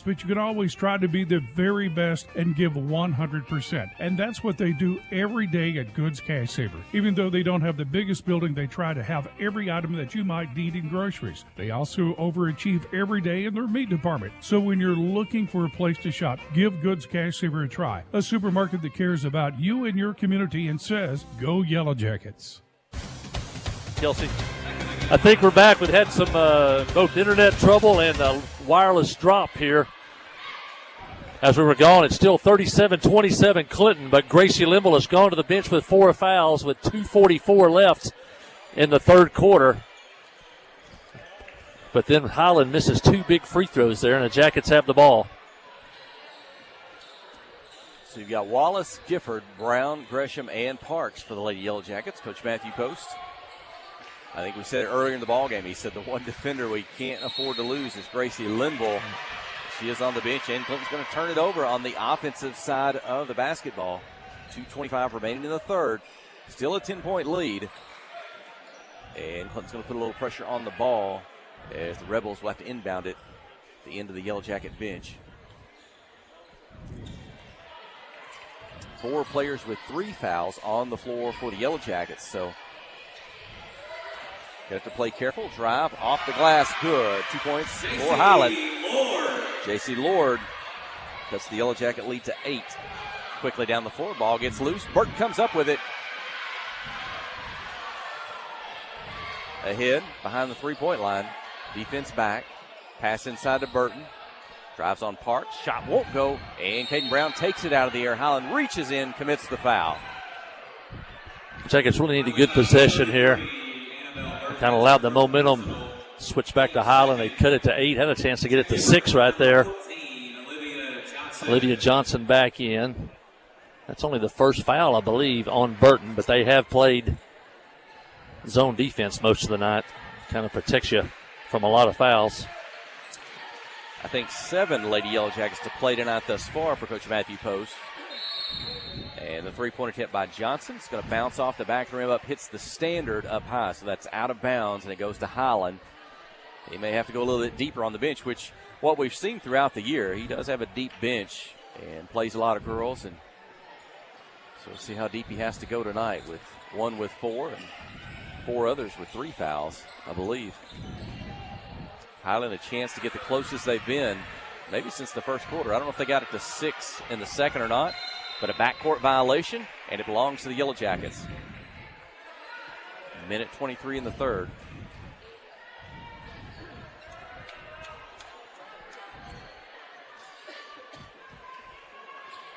best, but you can always try to be the very best and give 100%. And that's what they do every day at Goods Cash Saver. Even though they don't have the biggest building, they try to have every item that you might need in groceries. They also overachieve every day in their meat department. So when you're looking for a place to shop, give Goods Cash Saver a try. A supermarket that cares about you and your community and says, go Yellow Jackets. Kelsey. I think we're back. We've had some both internet trouble and wireless drop here. As we were gone, it's still 37-27 Clinton, but Gracie Limble has gone to the bench with 4 fouls with 2:44 left in the third quarter. But then Highland misses 2 big free throws there, and the Jackets have the ball. So you've got Wallace, Gifford, Brown, Gresham, and Parks for the Lady Yellow Jackets. Coach Matthew Post. I think we said it earlier in the ballgame. He said the one defender we can't afford to lose is Gracie Limble. She is on the bench, and Clinton's going to turn it over on the offensive side of the basketball. 2:25 remaining in the third. Still a 10-point lead. And Clinton's going to put a little pressure on the ball as the Rebels will have to inbound it at the end of the Yellow Jacket bench. 4 players with 3 fouls on the floor for the Yellow Jackets, so got to play careful. Drive off the glass. Good. 2 points for Highland. J.C. Lord cuts the Yellow Jacket lead to 8. Quickly down the floor. Ball gets loose. Burton comes up with it. Ahead behind the three-point line. Defense back. Pass inside to Burton. Drives on Parks. Shot won't go. And Caden Brown takes it out of the air. Highland reaches in, commits the foul. Jackets really need a good possession here. Kind of allowed the momentum switch back to Highland. They cut it to 8. Had a chance to get it to 6 right there. Olivia Johnson back in. That's only the first foul, I believe, on Burton, but they have played zone defense most of the night. Kind of protects you from a lot of fouls. I think 7 Lady Yellow Jackets to play tonight thus far for Coach Matthew Post. And the three-pointer attempt by Johnson. It's going to bounce off the back rim up, hits the standard up high. So that's out of bounds, and it goes to Highland. He may have to go a little bit deeper on the bench, which what we've seen throughout the year. He does have a deep bench and plays a lot of girls. And so we'll see how deep he has to go tonight with 1 with 4 and 4 others with 3 fouls, I believe. Highland a chance to get the closest they've been maybe since the first quarter. I don't know if they got it to 6 in the second or not. But a backcourt violation, and it belongs to the Yellow Jackets. Minute 23 in the third.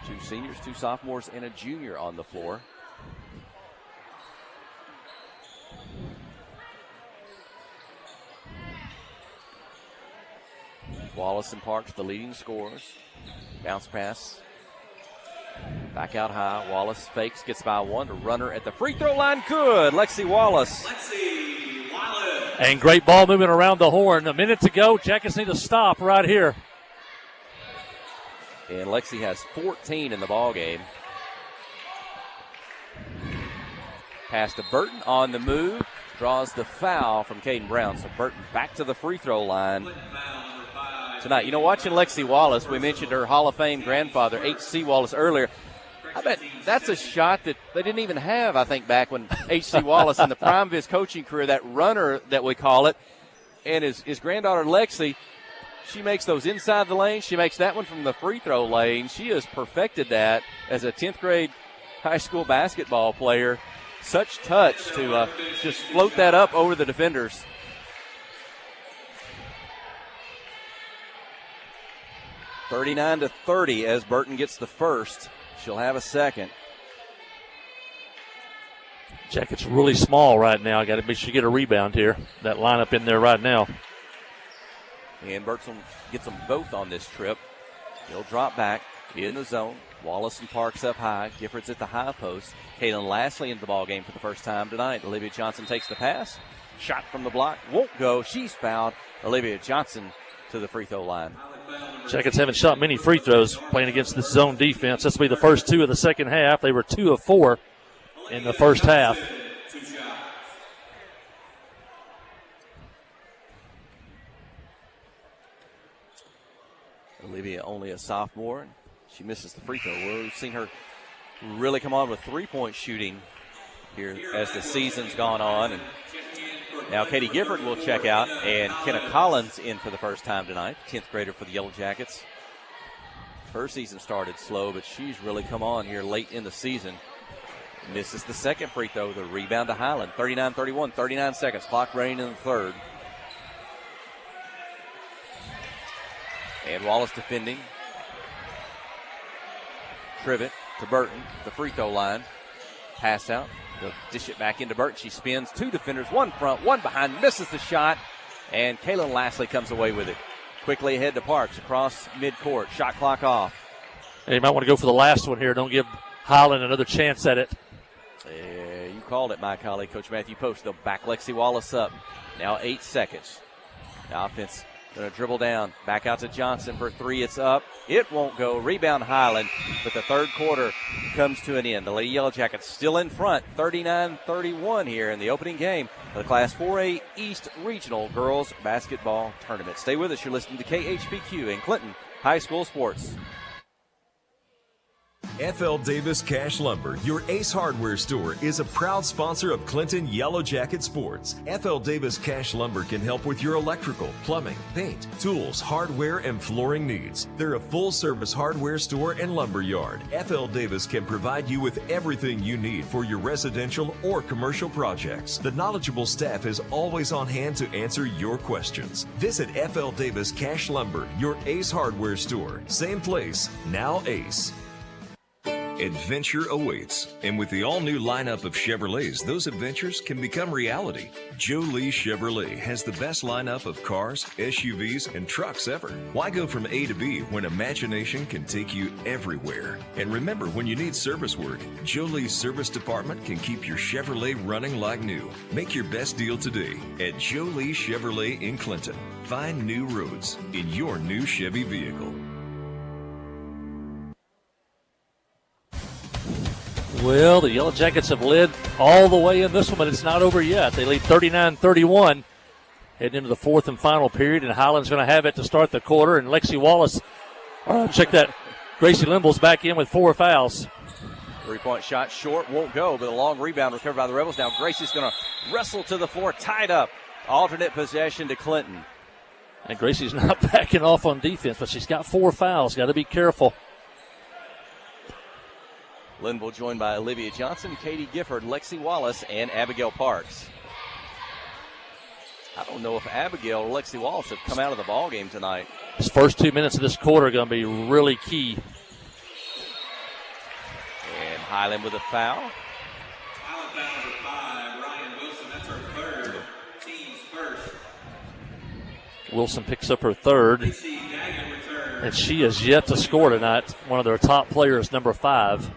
Two seniors, 2 sophomores, and a junior on the floor. Wallace and Parks, the leading scorers. Bounce pass. Back out high. Wallace fakes, gets by 1. A runner at the free throw line. Good. Lexi Wallace. And great ball movement around the horn. A minute to go. Jackets need to stop right here. And Lexi has 14 in the ball game. Pass to Burton on the move. Draws the foul from Caden Brown. So Burton back to the free throw line tonight. You know, watching Lexi Wallace, we mentioned her Hall of Fame grandfather, H.C. Wallace, earlier. I bet that's a shot that they didn't even have, I think, back when H.C. Wallace in the prime of his coaching career, that runner that we call it. And his granddaughter, Lexi, she makes those inside the lane. She makes that one from the free throw lane. She has perfected that as a 10th grade high school basketball player. Such touch to just float that up over the defenders. (39-30) as Burton gets the first. She'll have a second. Jackets really small right now. Got to make sure you get a rebound here. That lineup in there right now. And Burton gets them both on this trip. He'll drop back in the zone. Wallace and Parks up high. Giffords at the high post. Kaylin Lashley into the ball game for the first time tonight. Olivia Johnson takes the pass. Shot from the block. Won't go. She's fouled. Olivia Johnson to the free throw line. Jackets haven't shot many free throws playing against this zone defense. This will be the first 2 of the second half. They were 2 of 4 in the first half. Olivia only a sophomore, and she misses the free throw. We've seen her really come on with three-point shooting here as the season's gone on. And now Katie Gifford will check out, and Kenna Collins in for the first time tonight, 10th grader for the Yellow Jackets. Her season started slow, but she's really come on here late in the season. Misses the second free throw. The rebound to Highland. 39-31, 39 seconds. Clock running in the third. And Wallace defending. Trivet to Burton, the free throw line. Pass out. They'll dish it back into Burton. She spins. Two defenders, one front, one behind. Misses the shot. And Kaylin Lastly comes away with it. Quickly ahead to Parks across midcourt. Shot clock off. And you might want to go for the last one here. Don't give Highland another chance at it. Yeah, you called it, my colleague, Coach Matthew Post. They'll back Lexi Wallace up. Now 8 seconds. Now offense going to dribble down. Back out to Johnson for three. It's up. It won't go. Rebound Highland. But the third quarter comes to an end. The Lady Yellow Jackets still in front. 39-31 here in the opening game of the Class 4A East Regional Girls Basketball Tournament. Stay with us. You're listening to KHPQ in Clinton High School Sports. F.L. Davis Cash Lumber, your Ace Hardware store, is a proud sponsor of Clinton Yellow Jacket Sports. F.L. Davis Cash Lumber can help with your electrical, plumbing, paint, tools, hardware, and flooring needs. They're a full-service hardware store and lumber yard. F.L. Davis can provide you with everything you need for your residential or commercial projects. The knowledgeable staff is always on hand to answer your questions. Visit F.L. Davis Cash Lumber, your Ace Hardware store. Same place, now Ace. Adventure awaits, and with the all-new lineup of Chevrolets, those adventures can become reality. Joe Lee Chevrolet has the best lineup of cars, SUVs, and trucks ever. Why go from A to B when imagination can take you everywhere? And remember, when you need service work, Joe Lee's service department can keep your Chevrolet running like new. Make your best deal today at Joe Lee Chevrolet in Clinton. Find new roads in your new Chevy vehicle. Well, the Yellow Jackets have led all the way in this one, but it's not over yet. They lead 39-31 heading into the fourth and final period, and Highland's going to have it to start the quarter. And Lexi Wallace, check that, Gracie Limble's back in with 4 fouls. Three-point shot short, won't go, but a long rebound recovered by the Rebels. Now Gracie's going to wrestle to the floor, tied up. Alternate possession to Clinton. And Gracie's not backing off on defense, but she's got 4 fouls. Got to be careful. Linville joined by Olivia Johnson, Katie Gifford, Lexi Wallace, and Abigail Parks. I don't know if Abigail or Lexi Wallace have come out of the ball game tonight. This first 2 minutes of this quarter are going to be really key. And Highland with a foul. Foul number 5, Ryan Wilson. That's her third. Team's first. Wilson picks up her third. And she has yet to score tonight. One of their top players, number 5.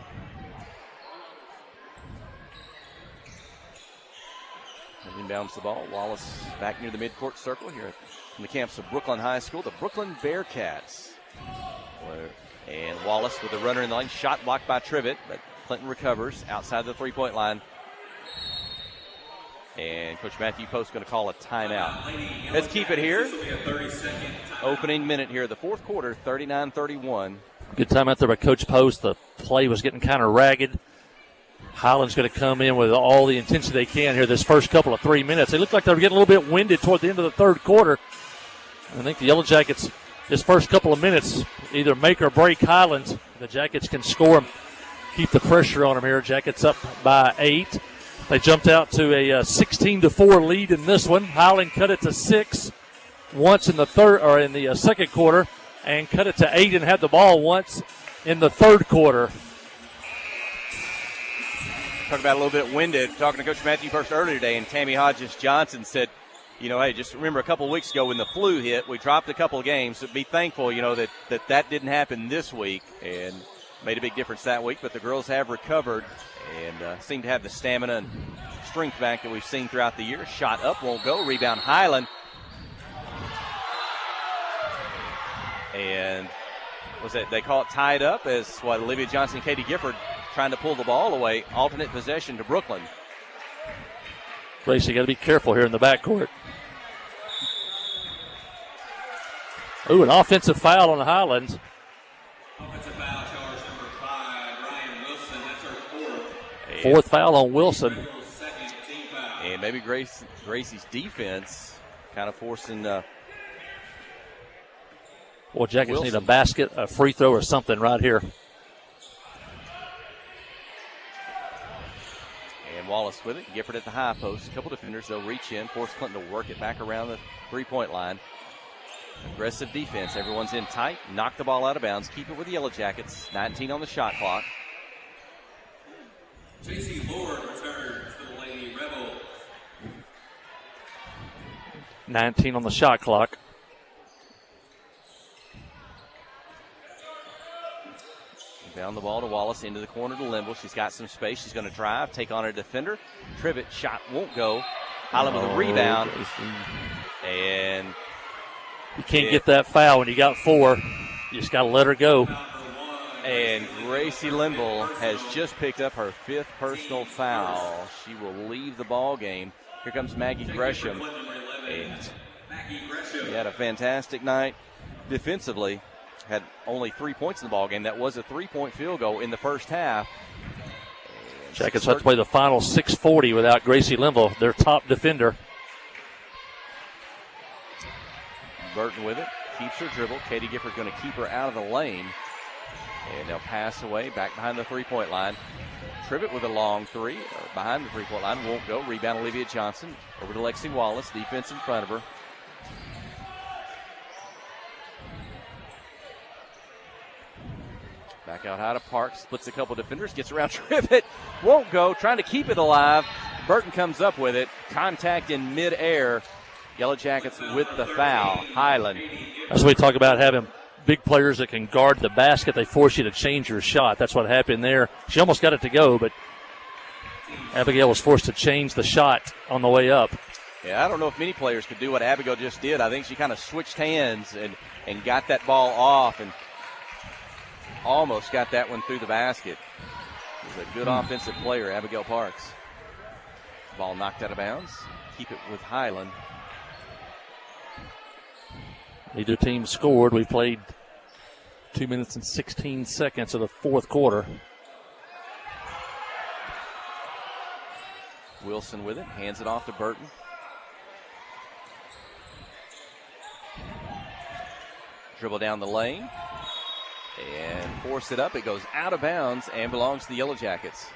Inbounds the ball. Wallace back near the midcourt circle here from the campus of Brooklyn High School. The Brooklyn Bearcats. And Wallace with the runner in the line. Shot blocked by Trivet, but Clinton recovers outside the three-point line. And Coach Matthew Post going to call a timeout. Let's keep it here. Opening minute here, the fourth quarter, 39-31. Good time out there by Coach Post. The play was getting kind of ragged. Highland's going to come in with all the intensity they can here this first couple of 3 minutes. They look like they were getting a little bit winded toward the end of the third quarter. I think the Yellow Jackets, this first couple of minutes, either make or break Highlands. The Jackets can score them, keep the pressure on them here. Jackets up by 8. They jumped out to a 16-4 lead in this one. Highland cut it to 6 once in the second quarter, and cut it to 8 and had the ball once in the third quarter. Talk about a little bit winded. Talking to Coach Matthew Post earlier today, and Tammy Hodges Johnson said, hey, just remember a couple of weeks ago when the flu hit, we dropped a couple of games. So be thankful, that didn't happen this week, and made a big difference that week. But the girls have recovered and seem to have the stamina and strength back that we've seen throughout the year. Shot up, won't go. Rebound Highland. And they call it tied up as Olivia Johnson and Katie Gifford trying to pull the ball away. Alternate possession to Brooklyn. Gracie, got to be careful here in the backcourt. Ooh, an offensive foul on the Highlands. Offensive foul, charge number 5, Ryan Wilson. That's her fourth. Fourth foul on Wilson. Second team foul. And maybe Gracie's defense kind of forcing Well, Jackets Wilson. need a basket, a free throw, or something right here. And Wallace with it. Gifford at the high post. A couple defenders, they'll reach in, force Clinton to work it back around the three-point line. Aggressive defense. Everyone's in tight. Knock the ball out of bounds. Keep it with the Yellow Jackets. 19 on the shot clock. J.C. Lord returns to the Lady Rebel. 19 on the shot clock. Down the ball to Wallace, into the corner to Limble. She's got some space. She's going to drive, take on a defender. Trivet shot won't go. Highland with a rebound. And you can't get that foul when you got 4. You just got to let her go. And Gracie Limble has just picked up her 5th personal foul. She will leave the ball game. Here comes Maggie Gresham. And she had a fantastic night defensively. Had only 3 points in the ball game. That was a 3-point field goal in the first half. Jackets have to play the final 6:40 without Gracie Limble, their top defender. Burton with it, keeps her dribble. Katie Gifford going to keep her out of the lane. And they'll pass away back behind the three-point line. Trivet with a long three, behind the three-point line, won't go. Rebound Olivia Johnson, over to Lexi Wallace, defense in front of her. Back out high to Parks, splits a couple defenders, gets around Trivet, won't go, trying to keep it alive. Burton comes up with it, contact in midair. Yellow Jackets with the foul. Highland. As we talk about having big players that can guard the basket, they force you to change your shot. That's what happened there. She almost got it to go, but Abigail was forced to change the shot on the way up. Yeah, I don't know if many players could do what Abigail just did. I think she kind of switched hands and got that ball off and almost got that one through the basket. She's a good offensive player, Abigail Parks. Ball knocked out of bounds. Keep it with Highland. Neither team scored. We played 2 minutes and 16 seconds of the fourth quarter. Wilson with it, hands it off to Burton. Dribble down the lane and force it up. It goes out of bounds and belongs to the Yellow Jackets.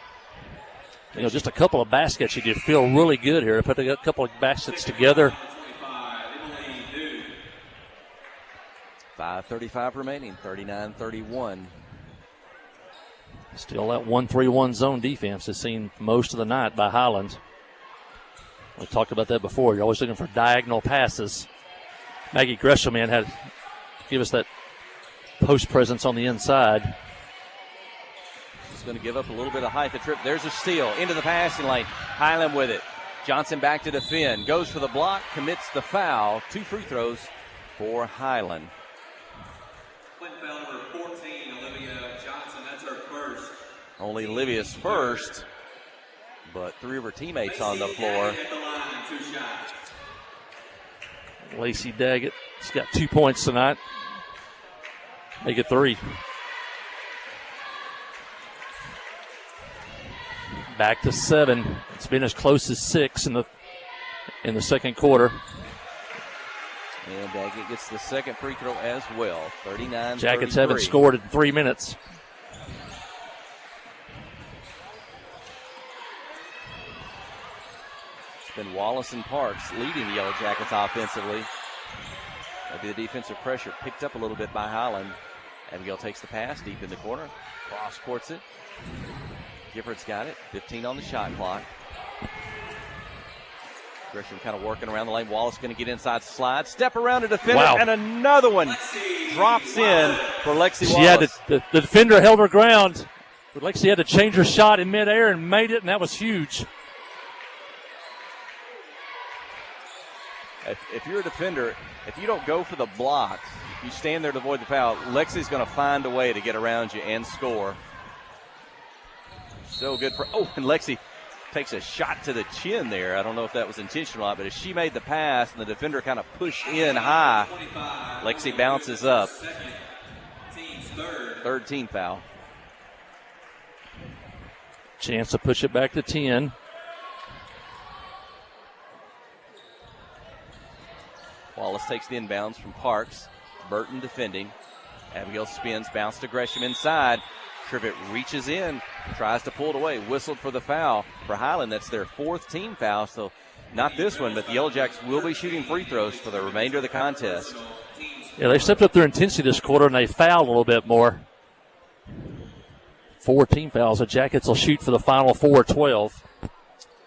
You know, just a couple of baskets. You did feel really good here. Put a couple of baskets together. 5:35 remaining, 39-31. Still that 1-3-1 zone defense is seen most of the night by Highlands. We talked about that before. You're always looking for diagonal passes. Maggie Gresham, man, had give us that post presence on the inside. He's going to give up a little bit of height. The trip. There's a steal into the passing lane. Highland with it. Johnson back to defend. Goes for the block. Commits the foul. 2 free throws for Highland. Clinton foul number 14, Olivia Johnson. That's her first. Only Olivia's first, but 3 of her teammates on the floor. At the line, 2 shots. Lacey Daggett, she's got 2 points tonight. Make it 3. Back to 7. It's been as close as 6 in the second quarter. And Daggett gets the second free throw as well. 39-33. Jackets haven't scored in 3 minutes. It's been Wallace and Parks leading the Yellow Jackets offensively. Maybe the defensive pressure picked up a little bit by Highland. Abigail takes the pass deep in the corner. Cross courts it. Gifford's got it. 15 on the shot clock. Gresham kind of working around the lane. Wallace going to get inside, slide, step around a defender, Wow. and another one drops in for Lexi She had Wallace. the defender held her ground, but Lexi had to change her shot in midair and made it, and that was huge. If you're a defender, if you don't go for the block, you stand there to avoid the foul, Lexi's going to find a way to get around you and score. So good for, and Lexi takes a shot to the chin there. I don't know if that was intentional or not, but as she made the pass and the defender kind of pushed in high, Lexi bounces up. Third team foul. Chance to push it back to 10. Wallace takes the inbounds from Parks. Burton defending. Abigail spins, bounce to Gresham inside. Trivet reaches in, tries to pull it away. Whistled for the foul for Highland. That's their 4th team foul. So not this one, but the Yellow Jacks will be shooting free throws for the remainder of the contest. Yeah, they stepped up their intensity this quarter, and they fouled a little bit more. 4 team fouls. The Jackets will shoot for the final 4-12.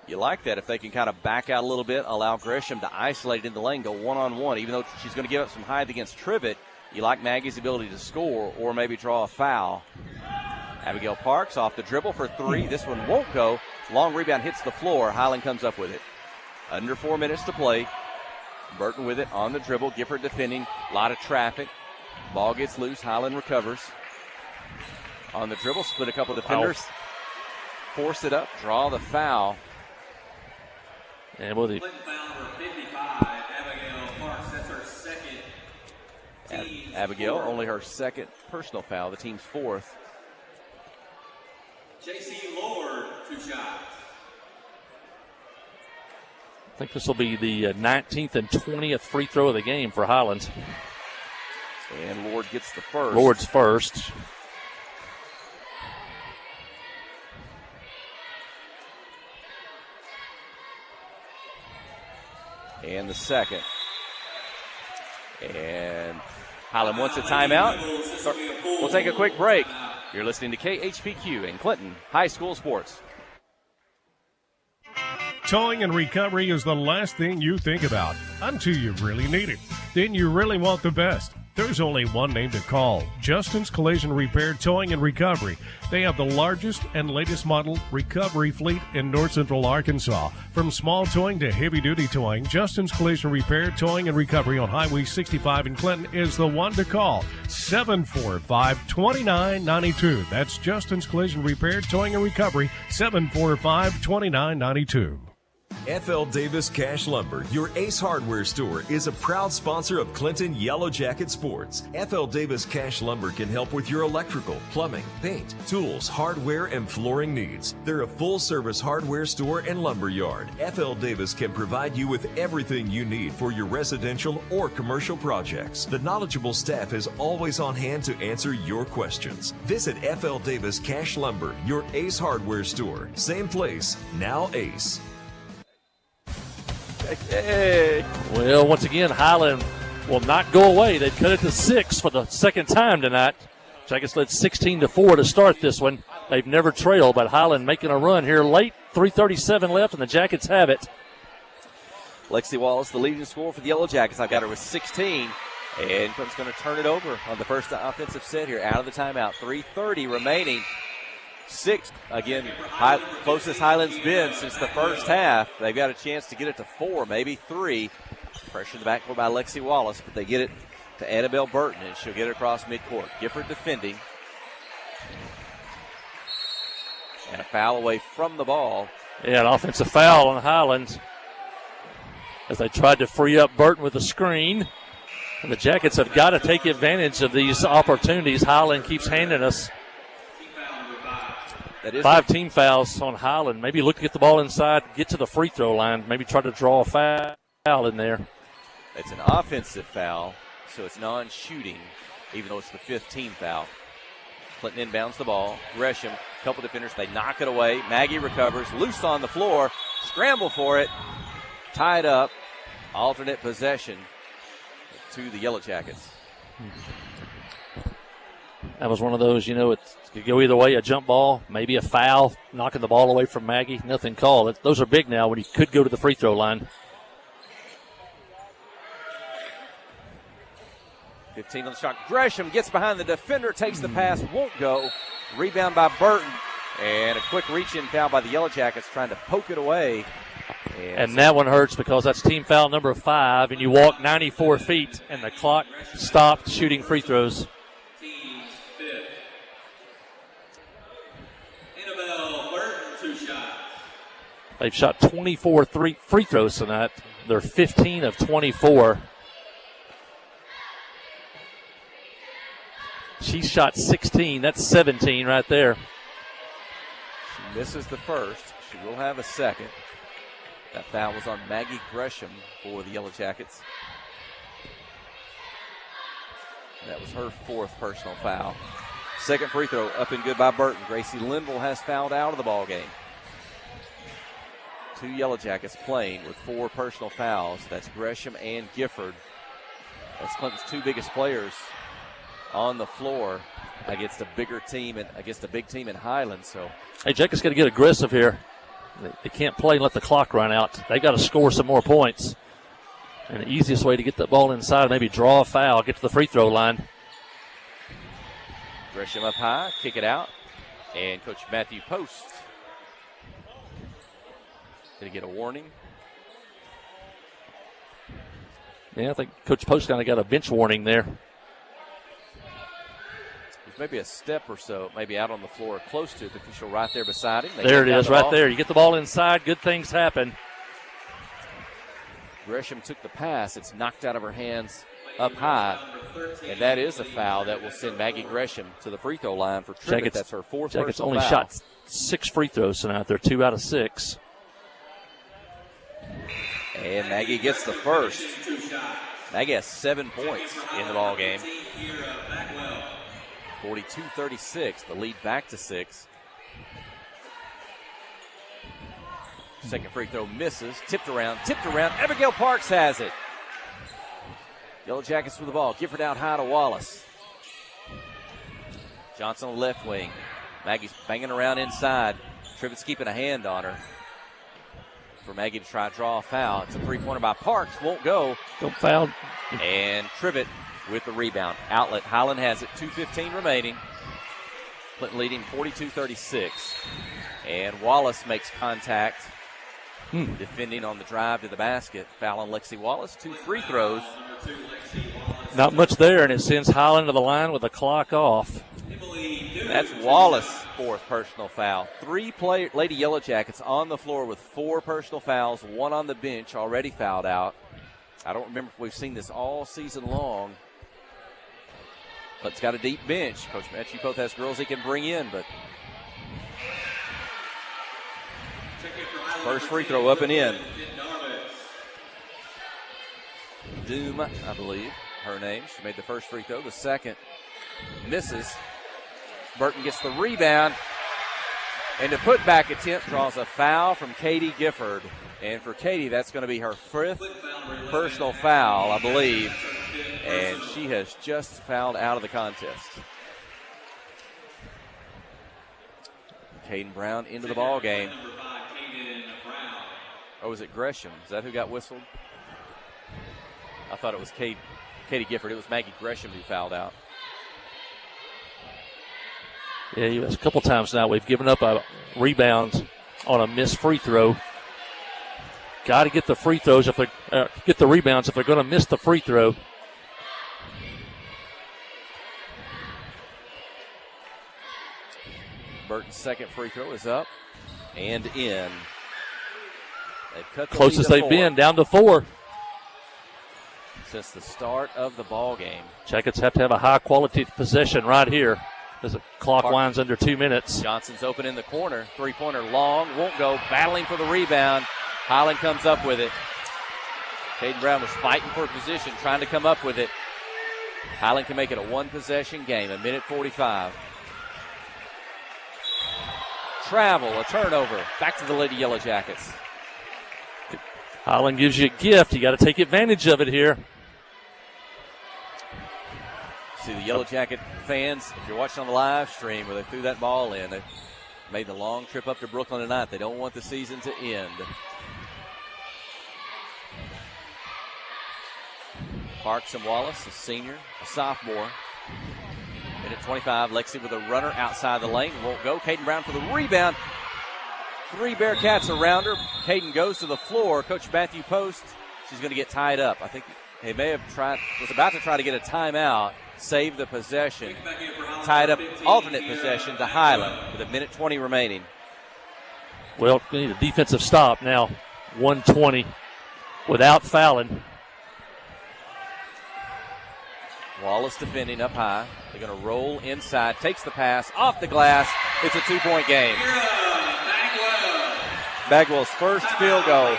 You like that if they can kind of back out a little bit, allow Gresham to isolate in the lane, go one-on-one. Even though she's going to give up some height against Trivet, you like Maggie's ability to score or maybe draw a foul. Abigail Parks off the dribble for 3. This one won't go. Long rebound hits the floor. Highland comes up with it. Under 4 minutes to play. Burton with it on the dribble. Gifford defending. A lot of traffic. Ball gets loose. Highland recovers. On the dribble, split a couple defenders. Force it up. Draw the foul. And with the Foul number 55, Abigail Parks. That's her second. Abigail, only her 2nd personal foul. The team's 4th. J.C. Lord, 2 shots. I think this will be the 19th and 20th free throw of the game for Highland. And Lord gets the first. Lord's first. And the second. And Highland wants a timeout. We'll take a quick break. You're listening to KHPQ in Clinton High School Sports. Towing and recovery is the last thing you think about until you really need it. Then you really want the best. There's only one name to call, Justin's Collision Repair Towing and Recovery. They have the largest and latest model recovery fleet in north central Arkansas. From small towing to heavy-duty towing, Justin's Collision Repair Towing and Recovery on Highway 65 in Clinton is the one to call, 745-2992. That's Justin's Collision Repair Towing and Recovery, 745-2992. FL Davis Cash Lumber, your Ace Hardware store, is a proud sponsor of Clinton Yellow Jacket Sports. FL Davis Cash Lumber can help with your electrical, plumbing, paint, tools, hardware, and flooring needs. They're a full-service hardware store and lumber yard. FL Davis can provide you with everything you need for your residential or commercial projects. The knowledgeable staff is always on hand to answer your questions. Visit FL Davis Cash Lumber, your Ace Hardware store. Same place, now Ace. Hey. Well, once again, Highland will not go away. They cut it to 6 for the second time tonight. Jackets led 16-4 to start this one. They've never trailed, but Highland making a run here late. 3:37 left, and the Jackets have it. Lexi Wallace, the leading scorer for the Yellow Jackets. I've got her with 16. And Clinton's going to turn it over on the first offensive set here out of the timeout. 3:30 remaining. 6, again, closest Highland's been since the first half. They've got a chance to get it to 4, maybe 3. Pressure in the backcourt by Lexi Wallace, but they get it to Annabelle Burton, and she'll get it across midcourt. Gifford defending. And a foul away from the ball. Yeah, an offensive foul on Highland as they tried to free up Burton with a screen. And the Jackets have got to take advantage of these opportunities Highland keeps handing us. 5 team fouls on Highland. Maybe look to get the ball inside, get to the free throw line, maybe try to draw a foul in there. It's an offensive foul, so it's non-shooting, even though it's the 5th team foul. Clinton inbounds the ball. Gresham, a couple defenders, they knock it away. Maggie recovers, loose on the floor, scramble for it, tied up, alternate possession to the Yellow Jackets. That was one of those, it could go either way, a jump ball, maybe a foul, knocking the ball away from Maggie. Nothing called. Those are big now when you could go to the free throw line. 15 on the shot. Gresham gets behind the defender, takes the pass, won't go. Rebound by Burton. And a quick reach-in foul by the Yellow Jackets trying to poke it away. And that one hurts because that's team foul number 5, and you walk 94 feet, and the clock stopped shooting free throws. They've shot 24 free throws tonight. They're 15 of 24. She shot 16. That's 17 right there. She misses the first. She will have a second. That foul was on Maggie Gresham for the Yellow Jackets. That was her fourth personal foul. Second free throw up and good by Burton. Gracie Linville has fouled out of the ball game. 2 Yellow Jackets playing with 4 personal fouls. That's Gresham and Gifford. That's Clinton's 2 biggest players on the floor against a bigger team and against a big team in Highland. So, hey, Jackets got to get aggressive here. They can't play and let the clock run out. They got to score some more points. And the easiest way to get that ball inside, maybe draw a foul, get to the free throw line. Gresham up high, kick it out, and Coach Matthew Post. Did he get a warning? Yeah, I think Coach Post kind of got a bench warning there. There's maybe a step or so, maybe out on the floor, close to the official right there beside him. There it is, right there. You get the ball inside, good things happen. Gresham took the pass. It's knocked out of her hands up high. And that is a foul that will send Maggie Gresham to the free throw line for Tribbett. That's her fourth Jackets personal only foul. shot 6 free throws tonight. They're 2 out of 6. And Maggie gets the first. Maggie has 7 points in the ball game. 42-36. The lead back to 6. Second free throw misses. Tipped around. Abigail Parks has it. Yellow Jackets with the ball. Gifford out high to Wallace. Johnson on the left wing. Maggie's banging around inside. Tribbett's keeping a hand on her. For Maggie to try to draw a foul. It's a three-pointer by Parks. Won't go. Don't foul. And Tribbett with the rebound. Outlet. Highland has it. 2:15 remaining. Clinton leading 42-36. And Wallace makes contact. Defending on the drive to the basket. Foul on Lexi Wallace. 2 free throws. Not much there, and it sends Highland to the line with the clock off. That's Wallace' 4th personal foul. 3 Lady Yellow Jackets on the floor with 4 personal fouls. 1 on the bench already fouled out. I don't remember if we've seen this all season long. But it's got a deep bench. Coach Matthew both has girls he can bring in, but first free throw up and in. Doom, I believe, her name. She made the first free throw. The second misses. Burton gets the rebound. And the putback attempt draws a foul from Katie Gifford. And for Katie, that's going to be her 5th personal foul, I believe. And she has just fouled out of the contest. Caden Brown into the ball game. Oh, was it Gresham? Is that who got whistled? I thought it was Katie Gifford. It was Maggie Gresham who fouled out. Yeah, a couple times now we've given up a rebound on a missed free throw. Got to get the free throws if they get the rebounds if they're going to miss the free throw. Burton's second free throw is up and in. They've cut the Closest lead to they've 4 been, down to 4. since the start of the ball game. Jackets have to have a high-quality possession right here as the clock winds under 2 minutes. Johnson's open in the corner. Three-pointer long, won't go. Battling for the rebound. Highland comes up with it. Caden Brown was fighting for a position, trying to come up with it. Highland can make it a 1-possession game, 1:45. Travel, a turnover. Back to the Lady Yellow Jackets. Highland gives you a gift. You got to take advantage of it here. See the Yellow Jacket fans, if you're watching on the live stream where they threw that ball in, they made the long trip up to Brooklyn tonight. They don't want the season to end. Parks and Wallace, a senior, a sophomore. Minute 25, Lexi with a runner outside the lane. Won't go. Caden Brown for the rebound. 3 Bearcats around her. Caden goes to the floor. Coach Matthew Post, she's going to get tied up. I think they may have was about to try to get a timeout, save the possession. Tied up alternate possession to Highland with 1:20 remaining. Well, we need a defensive stop now. 120 without fouling. Wallace defending up high. They're going to roll inside. Takes the pass off the glass. It's a 2-point game. Bagwell's first field goal.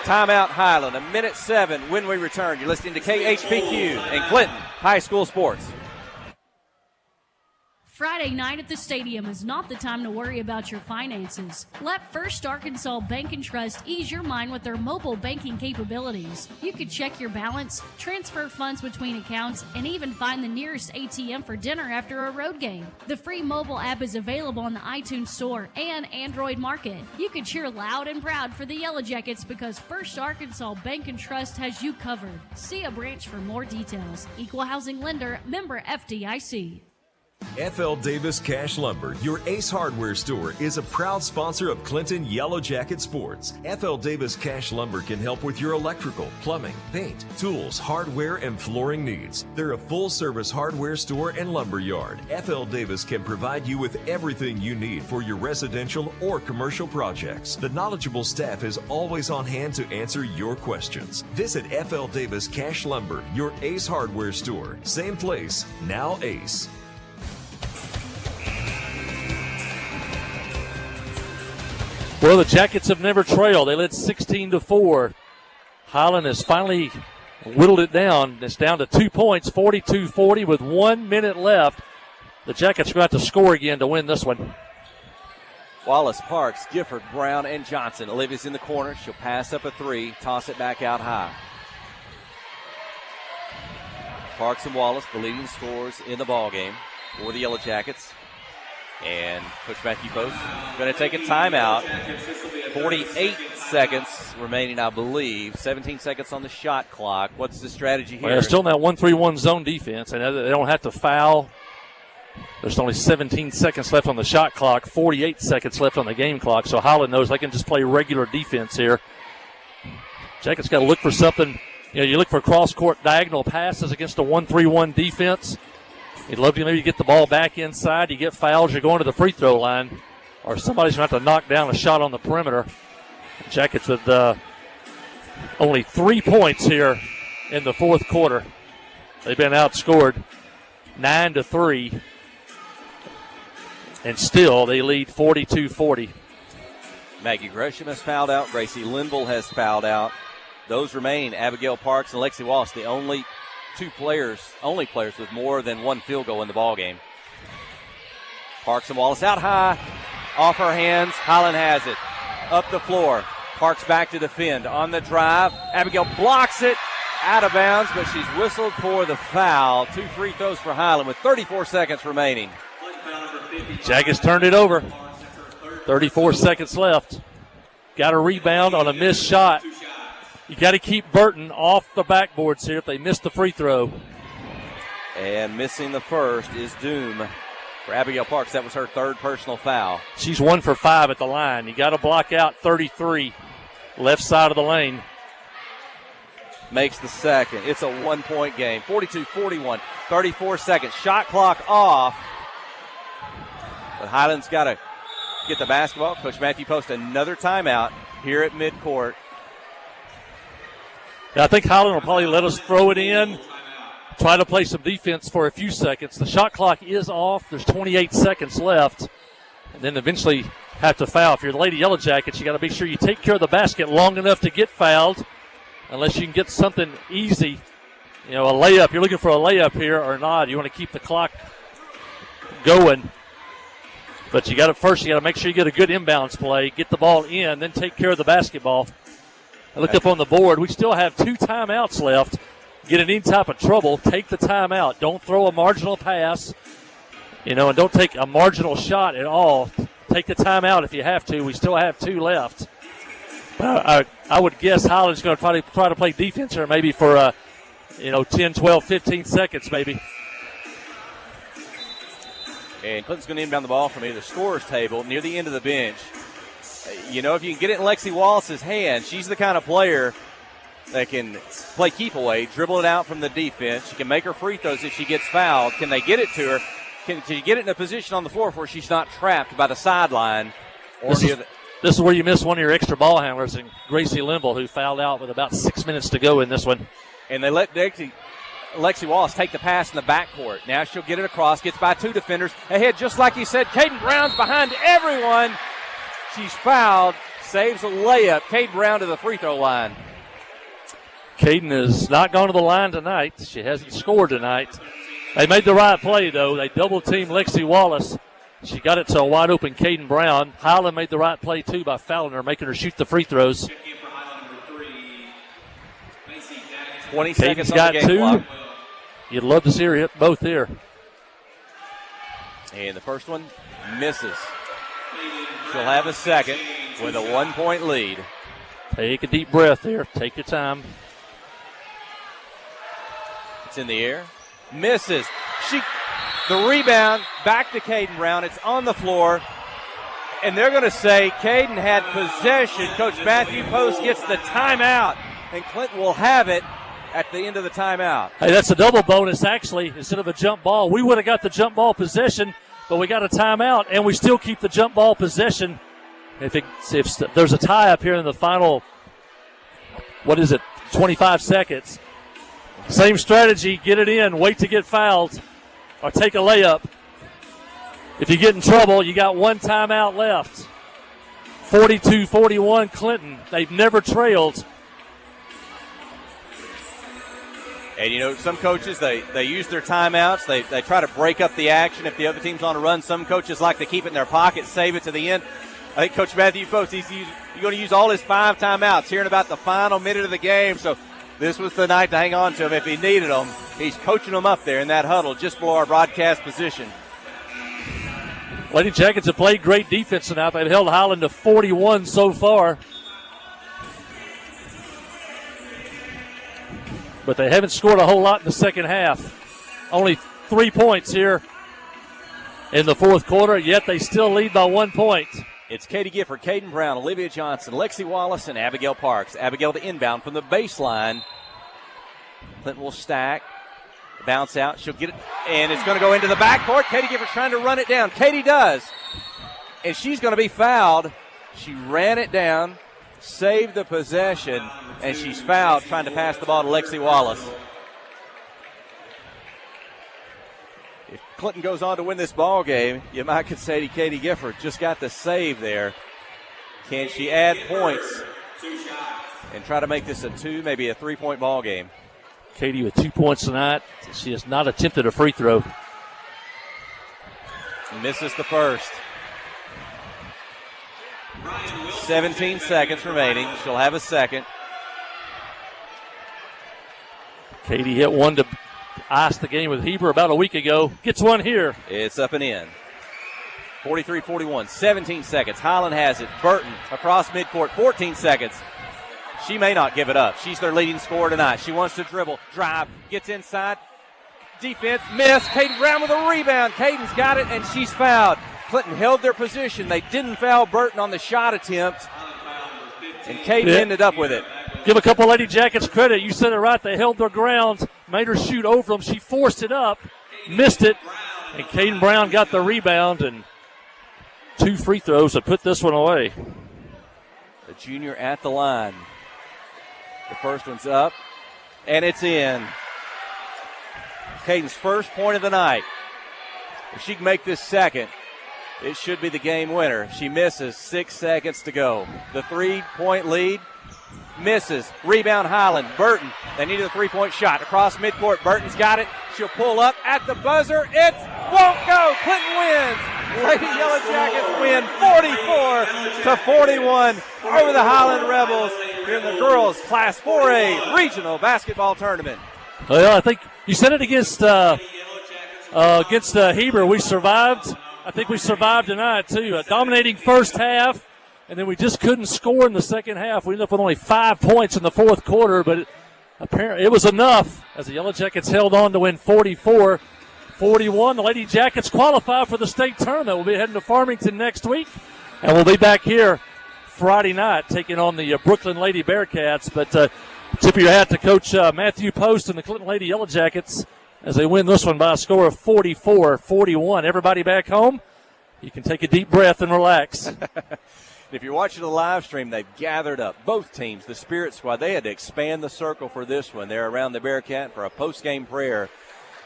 Timeout Highland. 1:07 when we return. You're listening to KHPQ and Clinton High School Sports. Friday night at the stadium is not the time to worry about your finances. Let First Arkansas Bank and Trust ease your mind with their mobile banking capabilities. You can check your balance, transfer funds between accounts, and even find the nearest ATM for dinner after a road game. The free mobile app is available on the iTunes Store and Android Market. You can cheer loud and proud for the Yellow Jackets because First Arkansas Bank and Trust has you covered. See a branch for more details. Equal housing lender, member FDIC. FL Davis Cash Lumber, your Ace Hardware store, is a proud sponsor of Clinton Yellow Jacket Sports. FL Davis Cash Lumber can help with your electrical, plumbing, paint, tools, hardware, and flooring needs. They're a full-service hardware store and lumber yard. FL Davis can provide you with everything you need for your residential or commercial projects. The knowledgeable staff is always on hand to answer your questions. Visit FL Davis Cash Lumber, your Ace Hardware store. Same place, now Ace. Well, the Jackets have never trailed. They led 16-4. Highland has finally whittled it down. It's down to 2 points, 42-40 with 1 minute left. The Jackets are going to have to score again to win this one. Wallace, Parks, Gifford, Brown, and Johnson. Olivia's in the corner. She'll pass up a three, toss it back out high. Parks and Wallace, the leading scorers in the ballgame for the Yellow Jackets. And Coach Matthew Post going to take a timeout. 48 seconds remaining, I believe. 17 seconds on the shot clock. What's the strategy here? Well, they're still in that 1-3-1 zone defense, and they don't have to foul. There's only 17 seconds left on the shot clock, 48 seconds left on the game clock, so Highland knows they can just play regular defense here. Jackets got to look for something. You look for cross-court diagonal passes against a 1-3-1 defense. You'd love to maybe get the ball back inside. You get fouls, you're going to the free throw line, or somebody's going to have to knock down a shot on the perimeter. Jackets with only 3 points here in the fourth quarter. They've been outscored 9-3, and still they lead 42-40. Maggie Gresham has fouled out. Gracie Linville has fouled out. Those remain Abigail Parks and Lexi Wallace, the only players with more than one field goal in the ball game. Parks and Wallace out high, off her hands. Highland has it up the floor. Parks back to defend on the drive. Abigail blocks it out of bounds, but she's whistled for the foul. 2 free throws for Highland with 34 seconds remaining. Jackets turned it over. 34 seconds left. Got a rebound on a missed shot. You got to keep Burton off the backboards here if they miss the free throw. And missing the first is doom for Abigail Parks. That was her third personal foul. She's 1 for 5 at the line. You got to block out 33, left side of the lane. Makes the second. It's a 1-point game. 42-41, 34 seconds. Shot clock off. But Highland's got to get the basketball. Coach Matthew Post another timeout here at midcourt. I think Highland will probably let us throw it in, try to play some defense for a few seconds. The shot clock is off. There's 28 seconds left, and then eventually have to foul. If you're the Lady Yellow Jackets, you got to be sure you take care of the basket long enough to get fouled, unless you can get something easy, a layup. You're looking for a layup here or not. You want to keep the clock going. But you got to make sure you get a good inbounds play, get the ball in, then take care of the basketball. I looked up on the board. We still have 2 timeouts left. Get in any type of trouble, take the timeout. Don't throw a marginal pass, and don't take a marginal shot at all. Take the timeout if you have to. We still have 2 left. I would guess Highland's going to try to play defense here maybe for 10, 12, 15 seconds maybe. And Clinton's going to inbound the ball from the scorer's table near the end of the bench. If you can get it in Lexi Wallace's hand, she's the kind of player that can play keep away, dribble it out from the defense. She can make her free throws if she gets fouled. Can they get it to her? Can you get it in a position on the floor where she's not trapped by the sideline or This is where you miss one of your extra ball handlers, and Gracie Linville, who fouled out with about 6 minutes to go in this one. And they let Lexi Wallace take the pass in the backcourt. Now she'll get it across, gets by 2 defenders. Ahead, just like you said, Caden Brown's behind everyone. She's fouled, saves a layup. Caden Brown to the free throw line. Caden has not gone to the line tonight. She hasn't scored tonight. They made the right play, though. They double-teamed Lexi Wallace. She got it to a wide-open Caden Brown. Highland made the right play, too, by fouling her, making her shoot the free throws. 20 seconds on got the game 2. clock. You'd love to see her hit both here. And the first one misses. She'll have a second with a 1-point lead. Take a deep breath here. Take your time. It's in the air. Misses. The rebound back to Caden Brown. It's on the floor. And they're going to say Caden had possession. Coach Matthew Post gets the timeout. And Clinton will have it at the end of the timeout. Hey, that's a double bonus, actually, instead of a jump ball. We would have got the jump ball possession, but we got a timeout, and we still keep the jump ball possession. If there's a tie up here in the final, 25 seconds. Same strategy, get it in, wait to get fouled, or take a layup. If you get in trouble, you got 1 timeout left. 42-41 Clinton. They've never trailed. And, you know, some coaches, they use their timeouts. They try to break up the action if the other team's on a run. Some coaches like to keep it in their pocket, save it to the end. I think Coach Matthew Post, he's going to use all his 5 timeouts here in about the final minute of the game. So this was the night to hang on to him if he needed them. He's coaching them up there in that huddle just below our broadcast position. Lady Jackets have played great defense tonight. They've held Highland to 41 so far. But they haven't scored a whole lot in the second half. Only 3 points here in the fourth quarter, yet they still lead by 1 point. It's Katie Gifford, Caden Brown, Olivia Johnson, Lexi Wallace, and Abigail Parks. Abigail to inbound from the baseline. Clinton will stack, bounce out. She'll get it, and it's going to go into the backcourt. Katie Gifford's trying to run it down. Katie does, and she's going to be fouled. She ran it down, saved the possession, and she's fouled trying to pass the ball to Lexi Wallace. If Clinton goes on to win this ball game, you might could say to Katie Gifford, just got the save there. Can she add points and try to make this a 2, maybe a 3-point ball game? Katie with 2 points tonight. She has not attempted a free throw. Misses the first. 17 seconds remaining. She'll have a second. Katie hit one to ice the game with Heber about a week ago. Gets one here. It's up and in. 43-41, 17 seconds. Highland has it. Burton across midcourt, 14 seconds. She may not give it up. She's their leading scorer tonight. She wants to dribble, drive, gets inside. Defense, miss. Caden Brown with a rebound. Caden's got it, and she's fouled. Clinton held their position. They didn't foul Burton on the shot attempt, and Caden ended up with it. Give a couple Lady Jackets credit. You said it right. They held their ground, made her shoot over them. She forced it up, missed it, and Caden Brown got the rebound and 2 free throws to put this one away. The junior at the line. The first one's up, and it's in. Caden's first point of the night. If she can make this second, it should be the game winner. If she misses, 6 seconds to go. The 3-point lead misses. Rebound Highland. Burton, they needed a 3-point shot. Across midcourt, Burton's got it. She'll pull up at the buzzer. It won't go. Clinton wins. Lady Yellow Jackets win 44-41 over the Highland Rebels here in the girls Class 4A regional basketball tournament. Well, I think you said it against Heber. We survived. I think we survived tonight, too. A dominating first half, and then we just couldn't score in the second half. We ended up with only 5 points in the fourth quarter, but apparently it was enough as the Yellow Jackets held on to win 44-41. The Lady Jackets qualify for the state tournament. We'll be heading to Farmington next week, and we'll be back here Friday night taking on the Brooklyn Lady Bearcats. But tip of your hat to Coach Matthew Post and the Clinton Lady Yellow Jackets as they win this one by a score of 44-41. Everybody back home, you can take a deep breath and relax. If you're watching the live stream, they've gathered up both teams, the Spirit Squad. They had to expand the circle for this one. They're around the Bearcat for a post-game prayer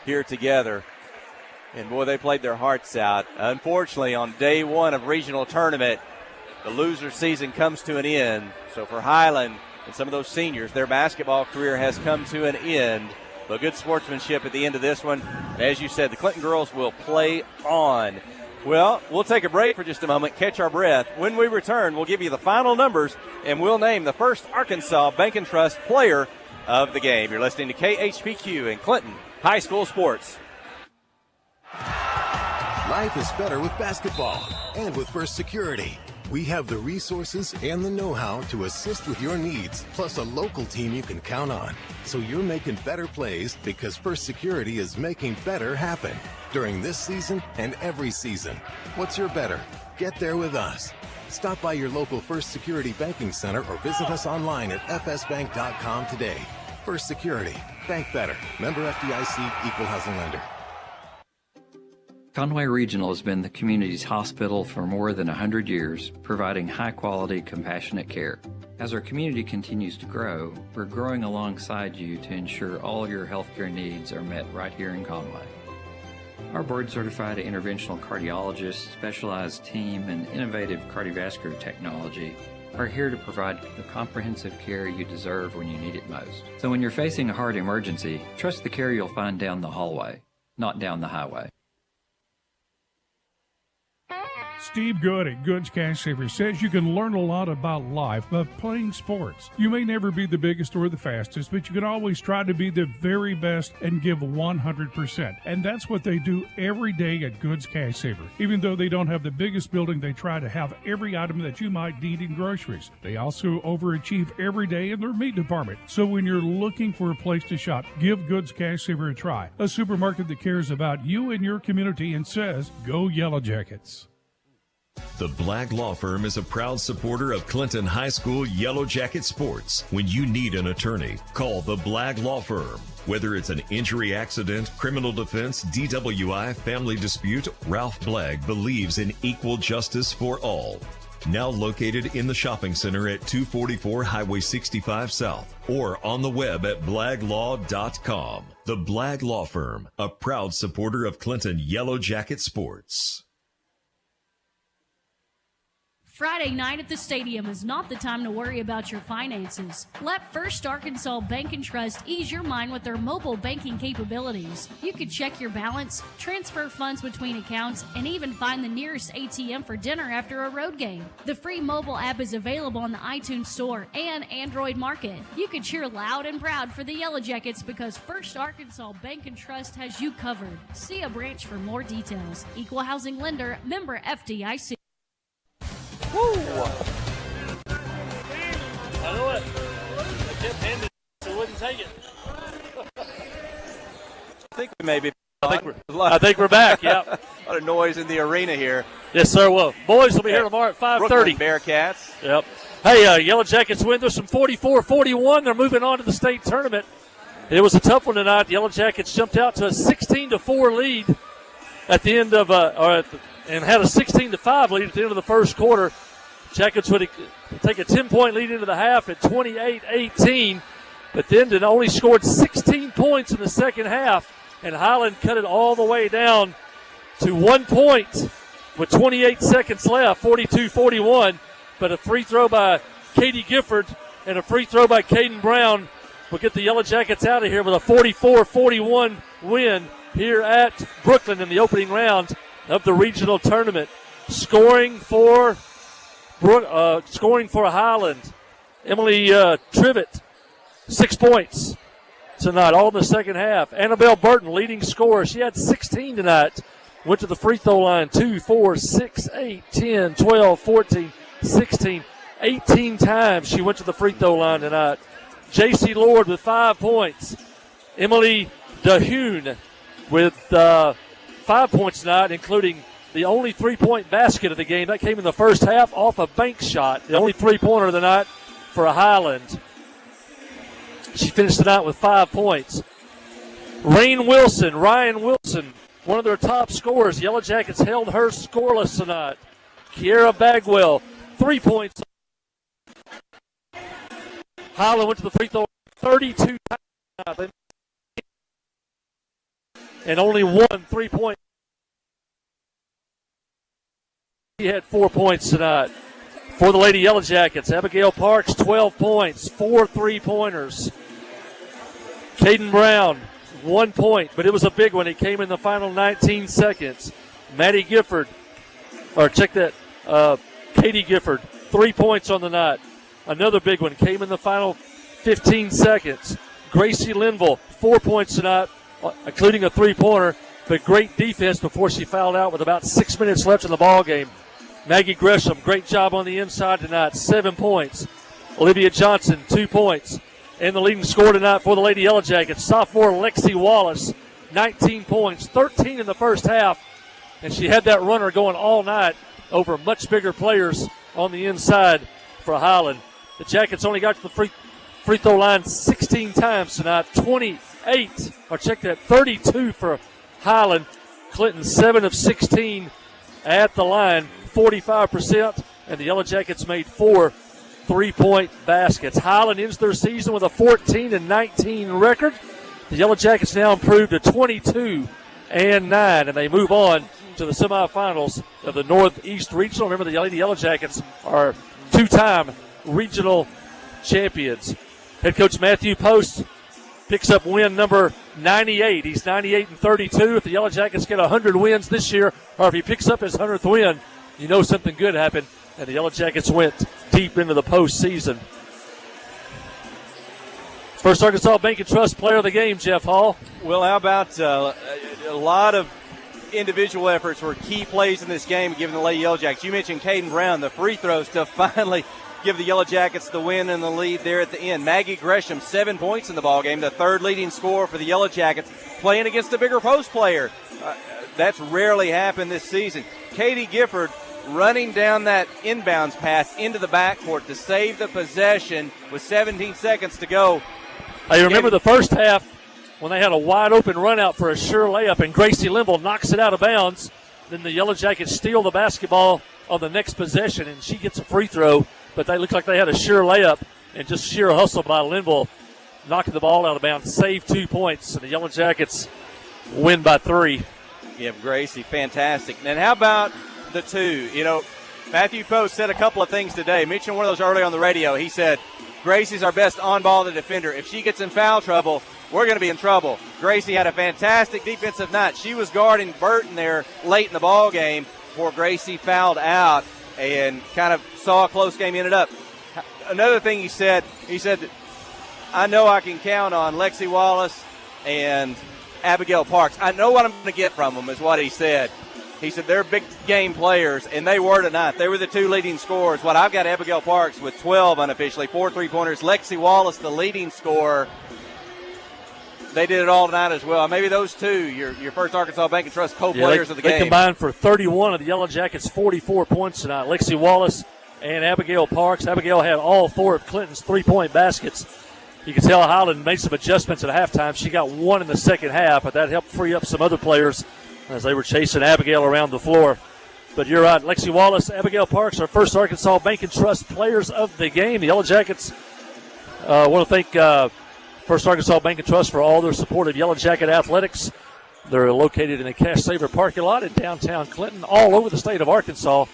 here together. And, boy, they played their hearts out. Unfortunately, on day one of regional tournament, the loser season comes to an end. So for Highland and some of those seniors, their basketball career has come to an end. But good sportsmanship at the end of this one. And as you said, the Clinton girls will play on. Well, we'll take a break for just a moment, catch our breath. When we return, we'll give you the final numbers, and we'll name the first Arkansas Bank and Trust player of the game. You're listening to KHPQ in Clinton High School Sports. Life is better with basketball and with First Security. We have the resources and the know-how to assist with your needs, plus a local team you can count on. So you're making better plays because First Security is making better happen during this season and every season. What's your better? Get there with us. Stop by your local First Security Banking Center or visit us online at fsbank.com today. First Security. Bank better. Member FDIC, Equal Housing Lender. Conway Regional has been the community's hospital for more than 100 years, providing high-quality, compassionate care. As our community continues to grow, we're growing alongside you to ensure all your healthcare needs are met right here in Conway. Our board-certified interventional cardiologists, specialized team, and innovative cardiovascular technology are here to provide the comprehensive care you deserve when you need it most. So when you're facing a heart emergency, trust the care you'll find down the hallway, not down the highway. Steve Good at Goods Cash Savers says you can learn a lot about life by playing sports. You may never be the biggest or the fastest, but you can always try to be the very best and give 100%. And that's what they do every day at Goods Cash Saver. Even though they don't have the biggest building, they try to have every item that you might need in groceries. They also overachieve every day in their meat department. So when you're looking for a place to shop, give Goods Cash Saver a try. A supermarket that cares about you and your community and says, go Yellow Jackets. The Black Law Firm is a proud supporter of Clinton High School Yellow Jacket sports. When you need an attorney, call the Black Law Firm. Whether it's an injury accident, criminal defense, DWI, family dispute, Ralph Blagg believes in equal justice for all. Now located in the shopping center at 244 Highway 65 South or on the web at blaglaw.com. The Blagg Law Firm, a proud supporter of Clinton Yellow Jacket sports. Friday night at the stadium is not the time to worry about your finances. Let First Arkansas Bank and Trust ease your mind with their mobile banking capabilities. You can check your balance, transfer funds between accounts, and even find the nearest ATM for dinner after a road game. The free mobile app is available on the iTunes Store and Android Market. You can cheer loud and proud for the Yellow Jackets because First Arkansas Bank and Trust has you covered. See a branch for more details. Equal Housing Lender, member FDIC. Woo! I know it. I kept handing it, so wouldn't take it. I think we may be. I think we're back, yep. A lot of noise in the arena here. Yes, sir. Well, boys will be here tomorrow at 5:30. Bearcats. Yep. Hey, Yellow Jackets win this from 44-41. They're moving on to the state tournament. It was a tough one tonight. The Yellow Jackets jumped out to a 16-4 lead at the end of and had a 16-5 lead at the end of the first quarter. Jackets would take a 10-point lead into the half at 28-18, but then only scored 16 points in the second half, and Highland cut it all the way down to 1 point with 28 seconds left, 42-41, but a free throw by Katie Gifford and a free throw by Caden Brown will get the Yellow Jackets out of here with a 44-41 win here at Brooklyn in the opening round of the regional tournament. Scoring for Highland, Emily Trivet, 6 points tonight, all in the second half. Annabelle Burton, leading scorer. She had 16 tonight. Went to the free throw line 2, 4, 6, 8, 10, 12, 14, 16, 18 times she went to the free throw line tonight. J.C. Lord with 5 points. Emily DeHune with 5 points tonight, including the only three-point basket of the game. That came in the first half off a bank shot. The only three-pointer of the night for Highland. She finished the night with 5 points. Ryan Wilson, one of their top scorers. Yellow Jackets held her scoreless tonight. Kiera Bagwell, 3 points. Highland went to the free throw 32 times. And only 1 3-point. He had 4 points tonight. For the Lady Yellow Jackets, Abigail Parks, 12 points, 4 3-pointers. Caden Brown, 1 point, but it was a big one. It came in the final 19 seconds. Katie Gifford, Gifford, 3 points on the night. Another big one came in the final 15 seconds. Gracie Linville, 4 points tonight, including a 3-pointer, but great defense before she fouled out with about 6 minutes left in the ball game. Maggie Gresham, great job on the inside tonight, 7 points. Olivia Johnson, 2 points. And the leading scorer tonight for the Lady Yellow Jackets, sophomore Lexi Wallace, 19 points, 13 in the first half. And she had that runner going all night over much bigger players on the inside for Highland. The Jackets only got to the free throw line 16 times tonight, 32 for Highland. Clinton, 7 of 16 at the line, 45%, and the Yellow Jackets made 4 3-point baskets. Highland ends their season with a 14-19 record. The Yellow Jackets now improved to 22-9, and they move on to the semifinals of the Northeast Regional. Remember, the Lady Yellow Jackets are 2-time regional champions. Head coach Matthew Post picks up win number 98. He's 98-32. If the Yellow Jackets get 100 wins this year, or if he picks up his 100th win, you know something good happened, and the Yellow Jackets went deep into the postseason. First Arkansas Bank and Trust player of the game, Jeff Hall. Well, how about a lot of individual efforts were key plays in this game, giving the Lady Yellow Jackets. You mentioned Caden Brown, the free throws to finally give the Yellow Jackets the win and the lead there at the end. Maggie Gresham, 7 points in the ballgame, the third leading scorer for the Yellow Jackets, playing against a bigger post player. That's rarely happened this season. Katie Gifford running down that inbounds pass into the backcourt to save the possession with 17 seconds to go. I remember the first half when they had a wide open run out for a sure layup, and Gracie Linville knocks it out of bounds. Then the Yellow Jackets steal the basketball on the next possession, and she gets a free throw, but they look like they had a sure layup, and just sheer hustle by Linville, knocking the ball out of bounds, save 2 points, and the Yellow Jackets win by 3. Yeah, Gracie, fantastic. And how about the 2? You know, Matthew Post said a couple of things today. Mentioned one of those earlier on the radio. He said, Gracie's our best on-ball defender. If she gets in foul trouble, we're going to be in trouble. Gracie had a fantastic defensive night. She was guarding Burton there late in the ball game before Gracie fouled out and kind of saw a close game ended up. Another thing he said, I know I can count on Lexi Wallace and Abigail Parks. I know what I'm going to get from them is what he said. He said they're big game players, and they were tonight. They were the 2 leading scorers. What I've got Abigail Parks with 12 unofficially, 4 3-pointers. Lexi Wallace, the leading scorer. They did it all tonight as well. Maybe those 2, your First Arkansas Bank and Trust co-players of the game. They combined for 31 of the Yellow Jackets' 44 points tonight. Lexi Wallace and Abigail Parks. Abigail had all 4 of Clinton's 3-point baskets. You can tell Highland made some adjustments at halftime. She got 1 in the second half, but that helped free up some other players as they were chasing Abigail around the floor. But you're right, Lexi Wallace, Abigail Parks, our First Arkansas Bank and Trust players of the game. The Yellow Jackets want to thank First Arkansas Bank and Trust for all their support of Yellow Jacket athletics. They're located in the Cash Saver parking lot in downtown Clinton, all over the state of Arkansas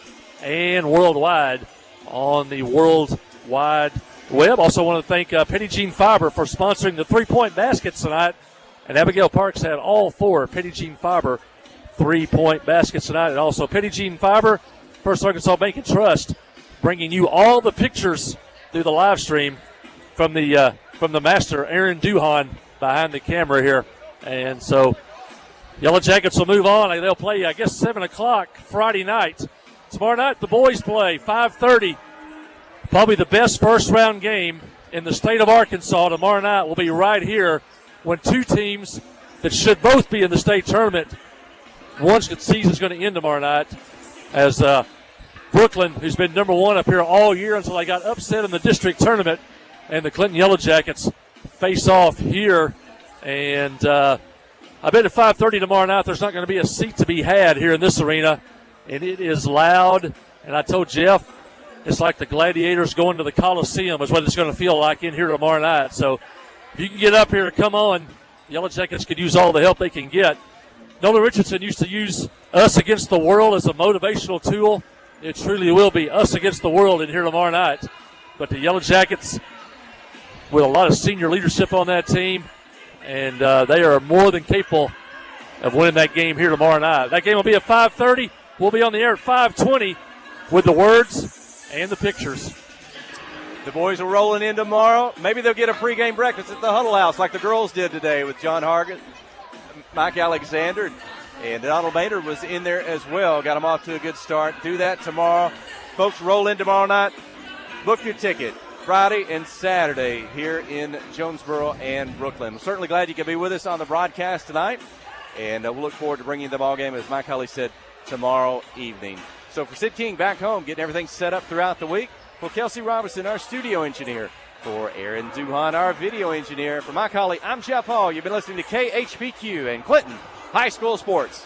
and worldwide on the World Wide Web. Also want to thank Petty Jean Fiber for sponsoring the 3-point baskets tonight. And Abigail Parks had all 4 Petty Jean Fiber 3-point baskets tonight. And also Petty Jean Fiber, First Arkansas Bank and Trust, bringing you all the pictures through the live stream from the master, Aaron Duhan, behind the camera here. And so Yellow Jackets will move on. They'll play, I guess, 7 o'clock Friday night. Tomorrow night, the boys play 5:30. Probably the best first-round game in the state of Arkansas tomorrow night will be right here when 2 teams that should both be in the state tournament. One's season's going to end tomorrow night as Brooklyn, who's been number 1 up here all year until they got upset in the district tournament, and the Clinton Yellow Jackets face off here. And I bet at 5:30 tomorrow night there's not going to be a seat to be had here in this arena. And it is loud. And I told Jeff, It's like the gladiators going to the Coliseum is what it's going to feel like in here tomorrow night. So if you can get up here, come on. Yellow Jackets could use all the help they can get. Nolan Richardson used to use us against the world as a motivational tool. It truly will be us against the world in here tomorrow night. But the Yellow Jackets, with a lot of senior leadership on that team, and they are more than capable of winning that game here tomorrow night. That game will be at 5:30. We'll be on the air at 5:20 with the words and the pictures. The boys are rolling in tomorrow. Maybe they'll get a pregame breakfast at the Huddle House like the girls did today with John Hargan, Mike Alexander, and Donald Maynard was in there as well. Got them off to a good start. Do that tomorrow. Folks, roll in tomorrow night. Book your ticket Friday and Saturday here in Jonesboro and Brooklyn. I'm certainly glad you could be with us on the broadcast tonight, and we'll look forward to bringing you the ball game, as Mike Holly said, tomorrow evening. So for Sid King back home, getting everything set up throughout the week, for Kelsey Robinson, our studio engineer, for Aaron Duhan, our video engineer, for Mike Holly, I'm Jeff Hall. You've been listening to KHPQ and Clinton High School Sports.